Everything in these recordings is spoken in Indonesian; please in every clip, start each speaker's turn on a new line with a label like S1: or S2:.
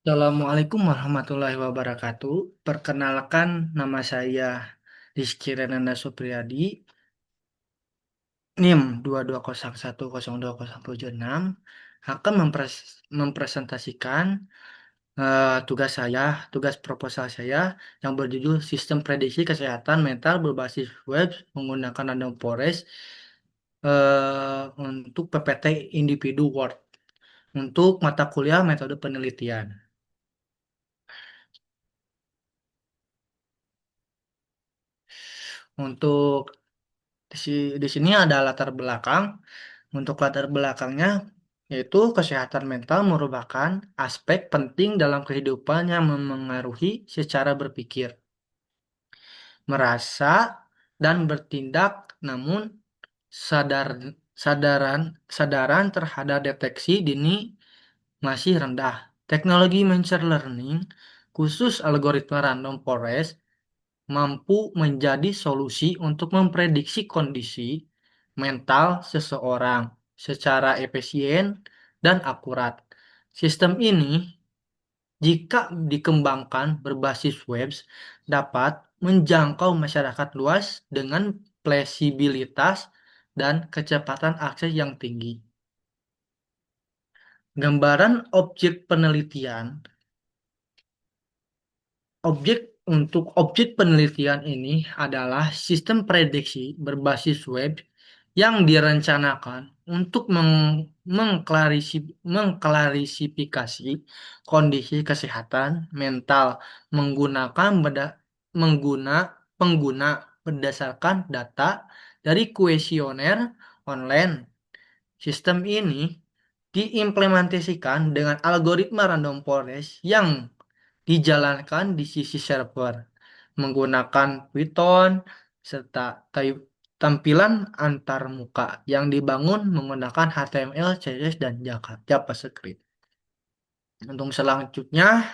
S1: Assalamualaikum warahmatullahi wabarakatuh. Perkenalkan, nama saya Rizky Renanda Supriyadi, NIM 220102076 akan mempresentasikan tugas proposal saya yang berjudul Sistem Prediksi Kesehatan Mental Berbasis Web menggunakan Random Forest untuk PPT Individu Word untuk mata kuliah metode penelitian. Untuk di sini ada latar belakang. Untuk latar belakangnya, yaitu kesehatan mental merupakan aspek penting dalam kehidupan yang memengaruhi secara berpikir, merasa, dan bertindak, namun sadar sadaran terhadap deteksi dini masih rendah. Teknologi machine learning, khusus algoritma random forest, mampu menjadi solusi untuk memprediksi kondisi mental seseorang secara efisien dan akurat. Sistem ini, jika dikembangkan berbasis web, dapat menjangkau masyarakat luas dengan fleksibilitas dan kecepatan akses yang tinggi. Gambaran objek penelitian. Objek penelitian ini adalah sistem prediksi berbasis web yang direncanakan untuk mengklarifikasi kondisi kesehatan mental menggunakan mengguna pengguna berdasarkan data dari kuesioner online. Sistem ini diimplementasikan dengan algoritma random forest yang dijalankan di sisi server menggunakan Python serta tampilan antarmuka yang dibangun menggunakan HTML, CSS, dan JavaScript. Untuk selanjutnya,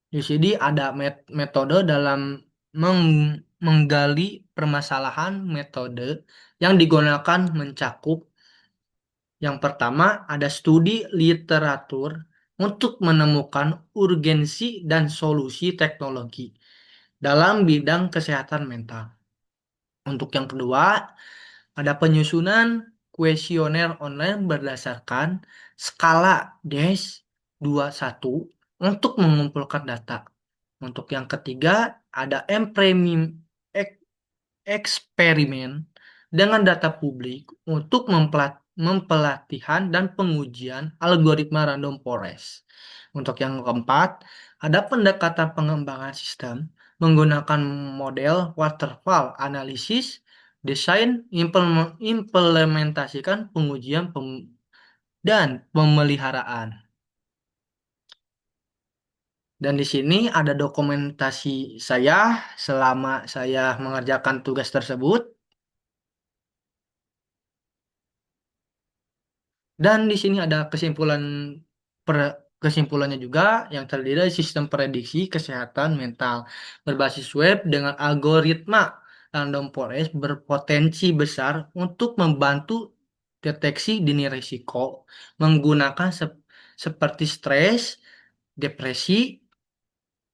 S1: di sini ada metode dalam menggali permasalahan. Metode yang digunakan mencakup yang pertama ada studi literatur untuk menemukan urgensi dan solusi teknologi dalam bidang kesehatan mental. Untuk yang kedua, ada penyusunan kuesioner online berdasarkan skala DES 21 untuk mengumpulkan data. Untuk yang ketiga, ada eksperimen dengan data publik untuk mempelatihan dan pengujian algoritma random forest. Untuk yang keempat, ada pendekatan pengembangan sistem menggunakan model waterfall analisis, desain, implementasikan pengujian dan pemeliharaan. Dan di sini ada dokumentasi saya selama saya mengerjakan tugas tersebut. Dan di sini ada kesimpulannya juga yang terdiri dari sistem prediksi kesehatan mental berbasis web dengan algoritma random forest berpotensi besar untuk membantu deteksi dini risiko menggunakan seperti stres, depresi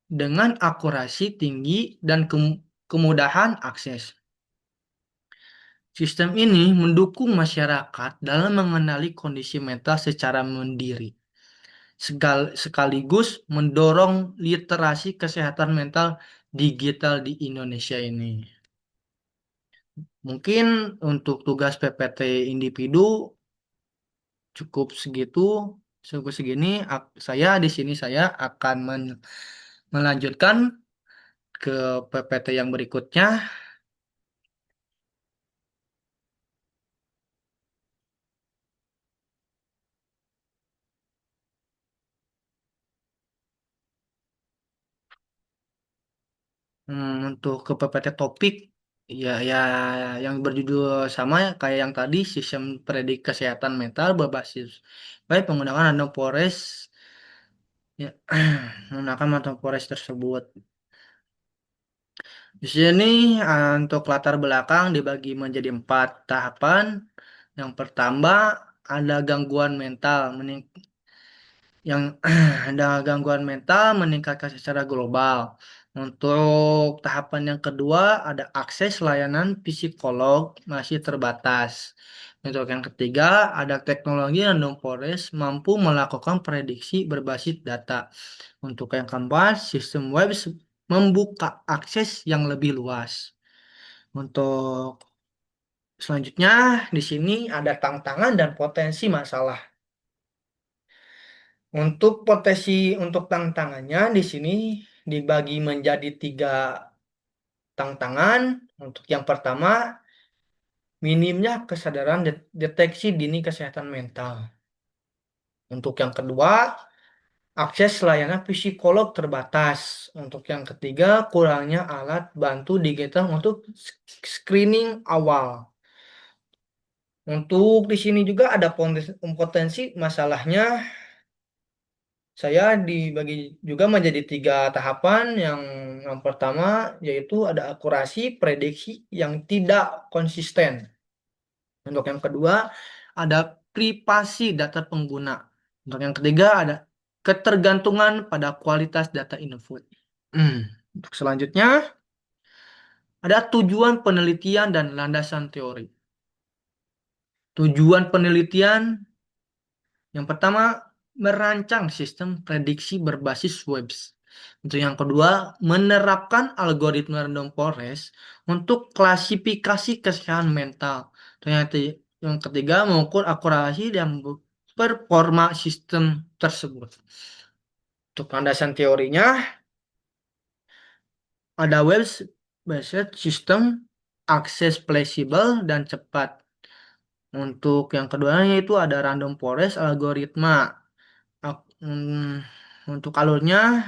S1: dengan akurasi tinggi dan kemudahan akses. Sistem ini mendukung masyarakat dalam mengenali kondisi mental secara mandiri, sekaligus mendorong literasi kesehatan mental digital di Indonesia ini. Mungkin untuk tugas PPT individu cukup segitu, cukup segini. Saya akan melanjutkan ke PPT yang berikutnya. Untuk ke PPT topik, ya yang berjudul sama kayak yang tadi, sistem predik kesehatan mental berbasis baik menggunakan random forest, ya, menggunakan random forest tersebut. Di sini untuk latar belakang dibagi menjadi 4 tahapan. Yang pertama ada gangguan mental, yang ada gangguan mental meningkatkan secara global. Untuk tahapan yang kedua ada akses layanan psikolog masih terbatas. Untuk yang ketiga ada teknologi random forest mampu melakukan prediksi berbasis data. Untuk yang keempat sistem web membuka akses yang lebih luas. Untuk selanjutnya di sini ada tantangan dan potensi masalah. Untuk tantangannya di sini dibagi menjadi tiga tantangan. Untuk yang pertama, minimnya kesadaran deteksi dini kesehatan mental. Untuk yang kedua, akses layanan psikolog terbatas. Untuk yang ketiga, kurangnya alat bantu digital untuk screening awal. Untuk di sini juga ada potensi masalahnya. Saya dibagi juga menjadi tiga tahapan. Yang pertama yaitu ada akurasi prediksi yang tidak konsisten. Untuk yang kedua ada privasi data pengguna. Untuk yang ketiga ada ketergantungan pada kualitas data input. Untuk selanjutnya ada tujuan penelitian dan landasan teori. Tujuan penelitian yang pertama, merancang sistem prediksi berbasis webs. Untuk yang kedua, menerapkan algoritma random forest untuk klasifikasi kesehatan mental. Untuk yang ketiga, mengukur akurasi dan performa sistem tersebut. Untuk landasan teorinya, ada web-based system, akses fleksibel dan cepat. Untuk yang keduanya itu ada random forest algoritma. Untuk alurnya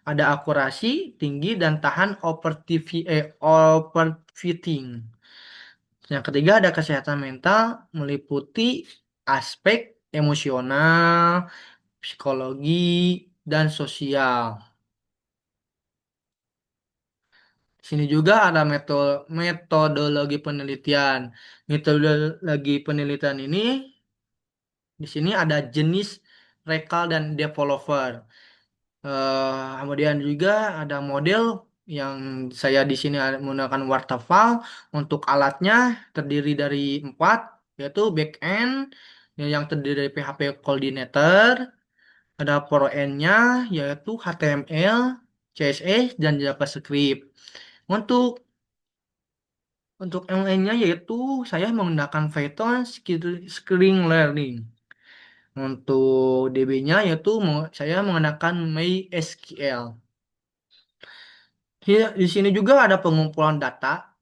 S1: ada akurasi tinggi dan tahan overfitting. Yang ketiga ada kesehatan mental meliputi aspek emosional, psikologi, dan sosial. Di sini juga ada metodologi penelitian. Metodologi penelitian ini di sini ada jenis rekal dan developer. Kemudian juga ada model yang saya di sini menggunakan waterfall. Untuk alatnya terdiri dari empat, yaitu backend yang terdiri dari PHP coordinator, ada front-nya yaitu HTML, CSS, dan JavaScript. Untuk untuk ML-nya yaitu saya menggunakan Python Screen Learning. Untuk DB-nya yaitu saya menggunakan MySQL. Di sini juga ada pengumpulan data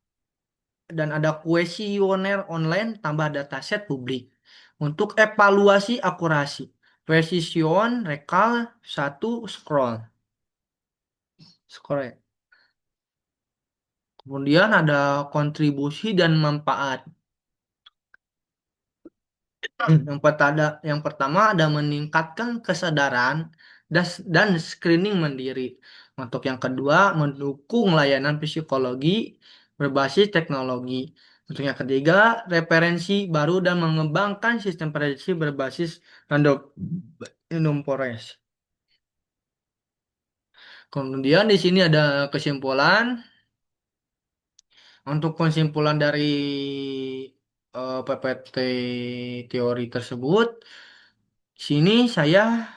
S1: dan ada kuesioner online tambah dataset publik untuk evaluasi akurasi, precision, recall, satu scroll. Scroll. Kemudian ada kontribusi dan manfaat. Yang pertama ada meningkatkan kesadaran dan screening mandiri. Untuk yang kedua, mendukung layanan psikologi berbasis teknologi. Untuk yang ketiga, referensi baru dan mengembangkan sistem prediksi berbasis random forest. Kemudian di sini ada kesimpulan. Untuk kesimpulan dari PPT teori tersebut, sini saya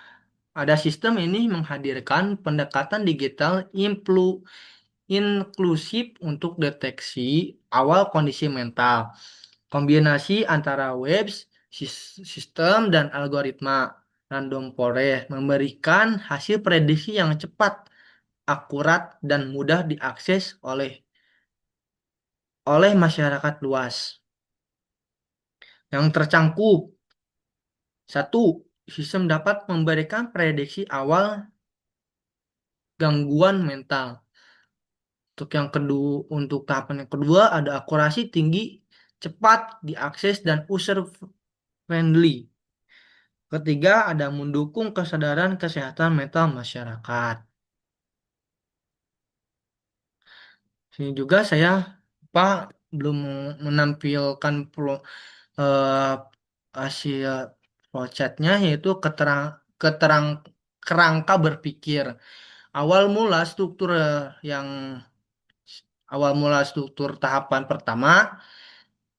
S1: ada sistem ini menghadirkan pendekatan digital inklusif untuk deteksi awal kondisi mental. Kombinasi antara web, sistem, dan algoritma random forest memberikan hasil prediksi yang cepat, akurat, dan mudah diakses oleh masyarakat luas. Yang tercangkup, satu, sistem dapat memberikan prediksi awal gangguan mental. Untuk tahapan yang kedua ada akurasi tinggi, cepat diakses dan user friendly. Ketiga ada mendukung kesadaran kesehatan mental masyarakat. Sini juga saya Pak belum menampilkan eh, hasil procesnya yaitu keterang kerangka berpikir. Awal mula struktur yang awal mula struktur tahapan pertama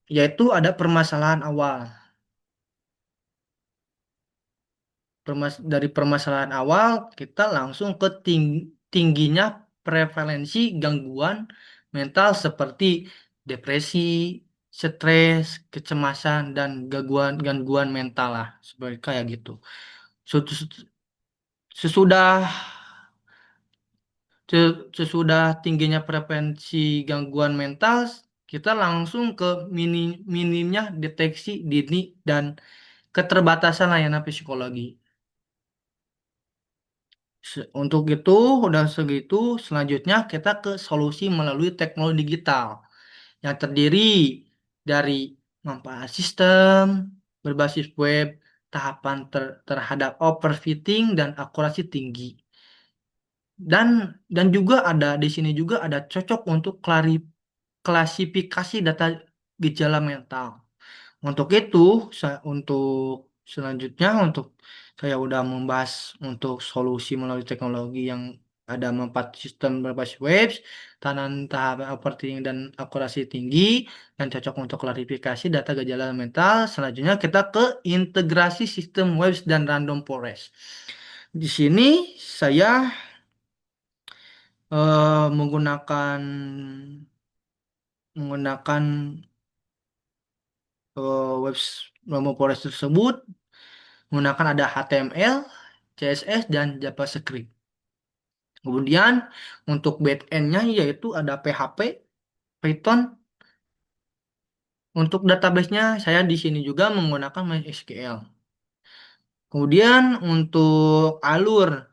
S1: yaitu ada permasalahan awal. Dari permasalahan awal kita langsung ke tingginya prevalensi gangguan mental seperti depresi, stres, kecemasan dan gangguan mental lah seperti kayak gitu. Sesu- Sesudah sesudah tingginya prevalensi gangguan mental, kita langsung ke minimnya deteksi dini dan keterbatasan layanan psikologi. Untuk itu, udah segitu, selanjutnya kita ke solusi melalui teknologi digital yang terdiri dari manfaat sistem berbasis web, tahapan terhadap overfitting dan akurasi tinggi. Dan juga ada di sini juga ada cocok untuk klasifikasi data gejala mental. Untuk itu, untuk selanjutnya untuk saya udah membahas untuk solusi melalui teknologi yang ada manfaat sistem berbasis web, tahanan tahap overthinking dan akurasi tinggi, dan cocok untuk klarifikasi data gejala mental. Selanjutnya kita ke integrasi sistem web dan random forest. Di sini saya menggunakan web random forest tersebut menggunakan ada HTML, CSS, dan JavaScript. Kemudian untuk backend-nya yaitu ada PHP, Python. Untuk database-nya saya di sini juga menggunakan MySQL. Kemudian untuk alur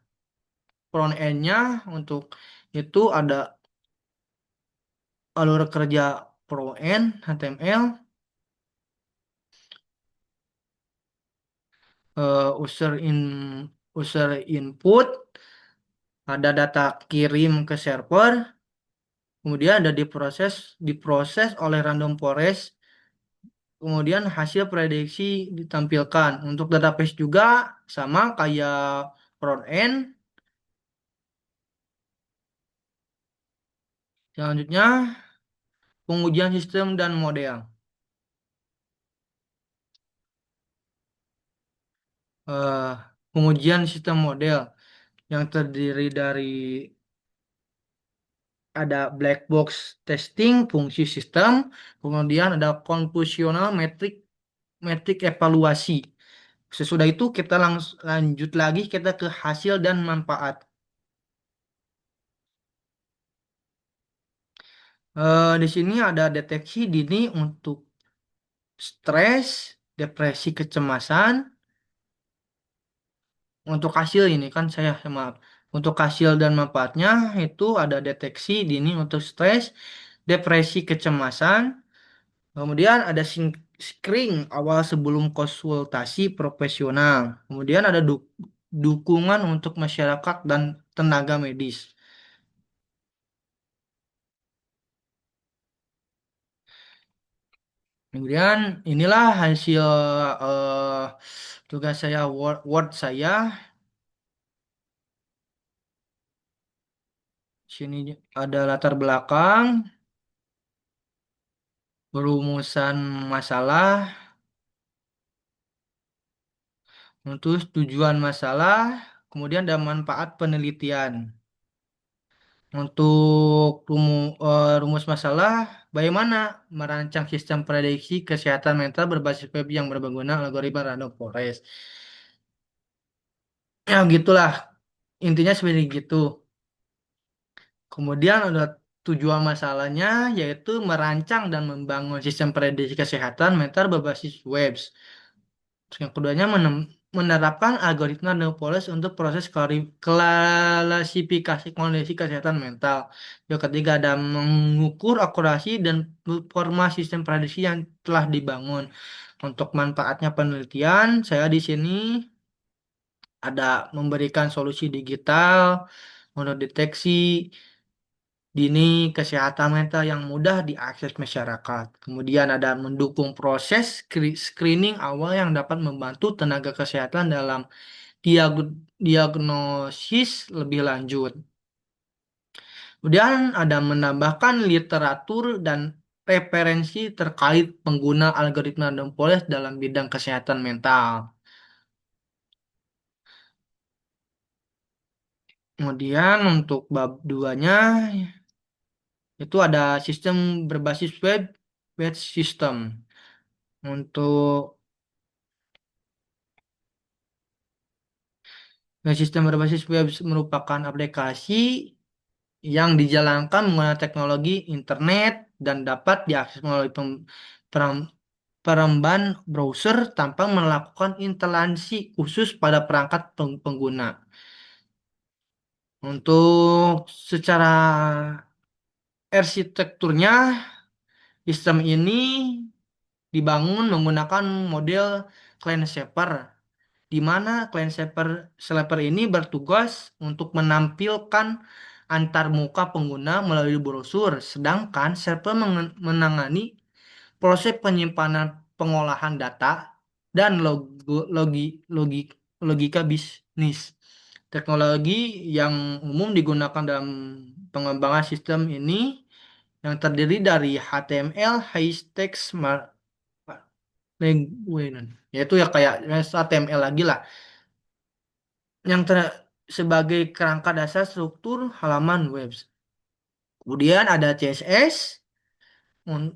S1: front end-nya untuk itu ada alur kerja front end HTML, user input, ada data kirim ke server, kemudian ada diproses oleh random forest. Kemudian hasil prediksi ditampilkan. Untuk database juga sama kayak front end. Selanjutnya pengujian sistem dan model. Eh, Pengujian sistem model yang terdiri dari ada black box testing fungsi sistem, kemudian ada confusional metrik evaluasi. Sesudah itu kita lanjut lagi kita ke hasil dan manfaat. Di sini ada deteksi dini untuk stres, depresi, kecemasan. Untuk hasil ini kan saya maaf. Untuk hasil dan manfaatnya itu ada deteksi dini untuk stres, depresi, kecemasan. Kemudian ada screening awal sebelum konsultasi profesional. Kemudian ada dukungan untuk masyarakat dan tenaga medis. Kemudian inilah hasil eh, tugas saya Word saya. Sini ada latar belakang, perumusan masalah, terus tujuan masalah, kemudian ada manfaat penelitian. Untuk rumus masalah, bagaimana merancang sistem prediksi kesehatan mental berbasis web yang berguna algoritma random forest. Ya gitulah, intinya seperti gitu. Kemudian ada tujuan masalahnya yaitu merancang dan membangun sistem prediksi kesehatan mental berbasis web. Terus yang keduanya menerapkan algoritma Neopolis untuk proses klasifikasi kondisi kesehatan mental. Yang ketiga ada mengukur akurasi dan performa sistem prediksi yang telah dibangun. Untuk manfaatnya penelitian, saya di sini ada memberikan solusi digital untuk deteksi dini kesehatan mental yang mudah diakses masyarakat. Kemudian ada mendukung proses screening awal yang dapat membantu tenaga kesehatan dalam diagnosis lebih lanjut. Kemudian ada menambahkan literatur dan referensi terkait pengguna algoritma dan poles dalam bidang kesehatan mental. Kemudian untuk bab duanya itu ada sistem berbasis web system. Untuk sistem berbasis web merupakan aplikasi yang dijalankan menggunakan teknologi internet dan dapat diakses melalui perang- peremban browser tanpa melakukan instalasi khusus pada perangkat pengguna. Untuk secara arsitekturnya, sistem ini dibangun menggunakan model client server, di mana server ini bertugas untuk menampilkan antarmuka pengguna melalui brosur, sedangkan server menangani proses penyimpanan pengolahan data dan logika bisnis. Teknologi yang umum digunakan dalam pengembangan sistem ini yang terdiri dari HTML, High Text Language, yaitu ya kayak HTML lagi lah, yang sebagai kerangka dasar struktur halaman web. Kemudian ada CSS,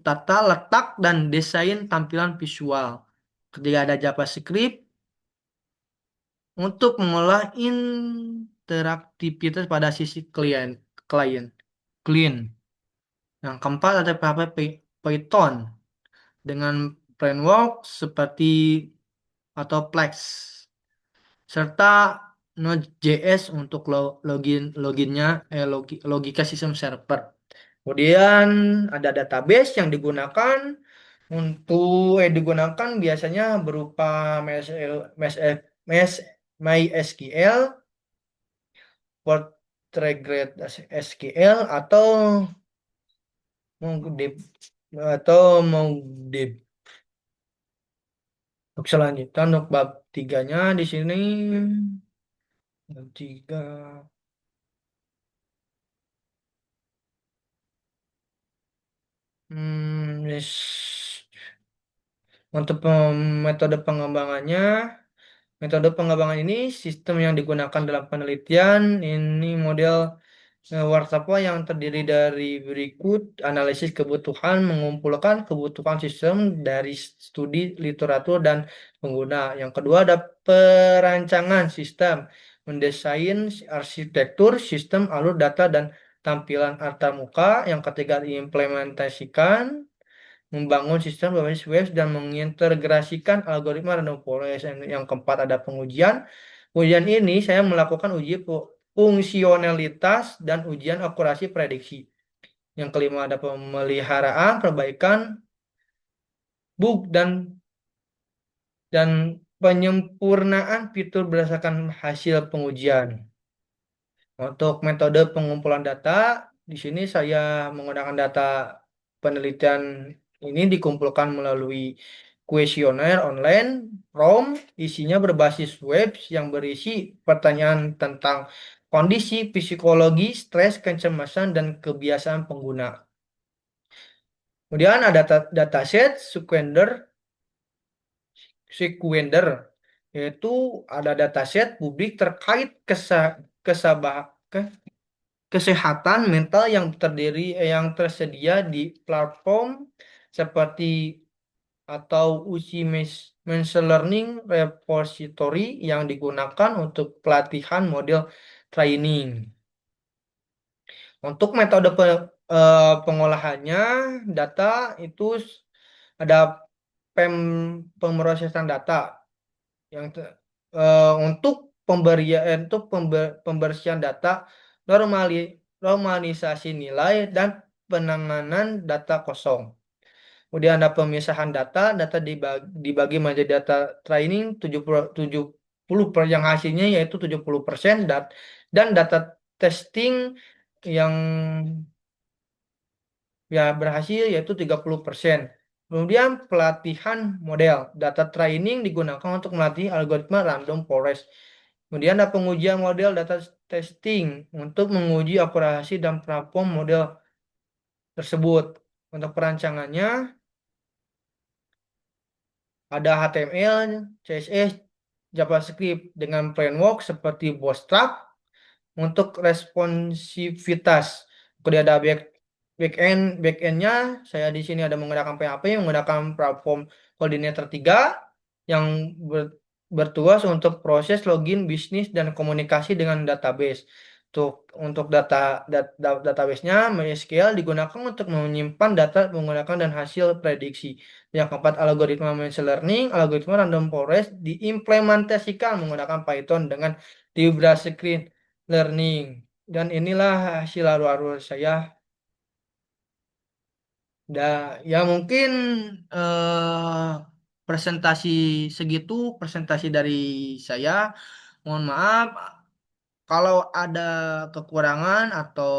S1: tata letak dan desain tampilan visual. Ketika ada JavaScript untuk mengolah interaktivitas pada sisi klien. Clean. Yang keempat ada PHP Python dengan framework seperti atau Plex serta Node.js untuk logika sistem server. Kemudian ada database yang digunakan digunakan biasanya berupa MySQL, Postgres SQL MongoDB atau MongoDB. Untuk selanjutnya untuk bab tiganya di sini bab tiga. Yes. Untuk metode pengembangannya, metode pengembangan ini sistem yang digunakan dalam penelitian. Ini model Warsawa yang terdiri dari berikut: analisis kebutuhan, mengumpulkan kebutuhan sistem dari studi literatur dan pengguna. Yang kedua ada perancangan sistem, mendesain arsitektur sistem, alur data dan tampilan antarmuka. Yang ketiga diimplementasikan, membangun sistem berbasis web dan mengintegrasikan algoritma random forest. Yang keempat ada pengujian. Ujian ini saya melakukan uji fungsionalitas dan ujian akurasi prediksi. Yang kelima ada pemeliharaan, perbaikan, bug dan penyempurnaan fitur berdasarkan hasil pengujian. Untuk metode pengumpulan data, di sini saya menggunakan data penelitian ini dikumpulkan melalui kuesioner online, form, isinya berbasis web yang berisi pertanyaan tentang kondisi psikologi, stres, kecemasan, dan kebiasaan pengguna. Kemudian ada dataset Sequender, yaitu ada dataset publik terkait kesehatan mental yang tersedia di platform seperti atau uji machine learning repository yang digunakan untuk pelatihan model training. Untuk metode pengolahannya, data itu ada pemrosesan data yang untuk pembersihan data, normalisasi nilai dan penanganan data kosong. Kemudian ada pemisahan data dibagi menjadi data training 70 yang hasilnya yaitu 70% dan data testing yang ya berhasil yaitu 30%. Kemudian pelatihan model, data training digunakan untuk melatih algoritma random forest. Kemudian ada pengujian model data testing untuk menguji akurasi dan platform model tersebut. Untuk perancangannya ada HTML, CSS, JavaScript dengan framework seperti Bootstrap untuk responsivitas. Kemudian ada backendnya, saya di sini ada menggunakan PHP, menggunakan platform Coordinator 3 yang bertugas untuk proses login bisnis dan komunikasi dengan database. Untuk database-nya MySQL digunakan untuk menyimpan data menggunakan dan hasil prediksi. Yang keempat, algoritma machine learning, algoritma random forest diimplementasikan menggunakan Python dengan Libra Screen Learning. Dan inilah hasil lalu saya. Ya mungkin presentasi segitu, presentasi dari saya. Mohon maaf kalau ada kekurangan atau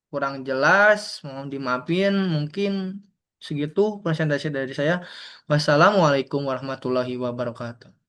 S1: kurang jelas, mohon dimaafin. Mungkin segitu presentasi dari saya. Wassalamualaikum warahmatullahi wabarakatuh.